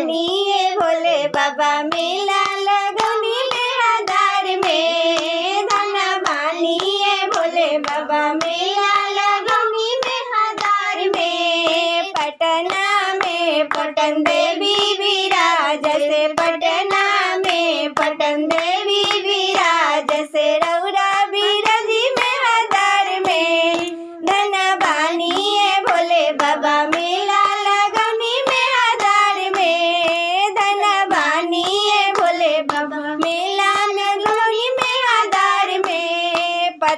बानिए भोले बाबा मेला लगौनी मेहदार में। धन बानिए भोले बाबा मेला लगौनी मेहदार में। पटना में पटन देवी विराज से, पटना में पटन देवी विराज से, रौरा बिरजी मेहदार में। धन बानिए भोले बाबा मेला लगौनी मेहदार में। धन बानिए भोले बाबा मेला लगौनी मेहदार में।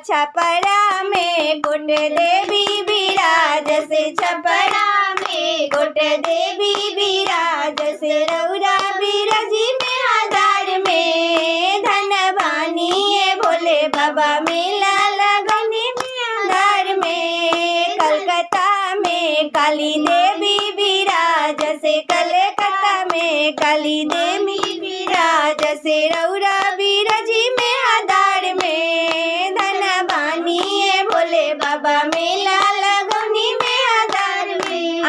छपरा में गोट देवी विराज से, छपरा में गोट देवी विराज से, रौरा बिरजी मेहदार में। धन बानिए भोले बाबा मेला लगौनी मेहदार में। कलकत्ता में काली देवी विराज से, कलकत्ता में काली देवी विराज से, रौरा बिरजी मेहदार में। धन बानिए भोले बाबा मेला लगौनी मेहदार में।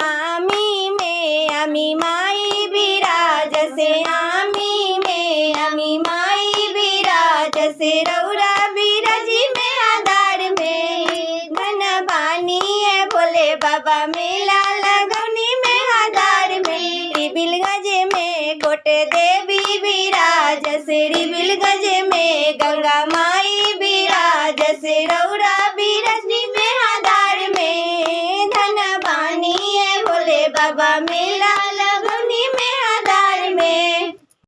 आमी माई विराज से, आमी में आमी माई विराज से, रौरा बिरजी मेहदार में। धन बानिए भोले बाबा मेला लगौनी मेहदार में। रिबिलगंज में गोट देवी विराज से, रिबिलगंज में गंगा माँ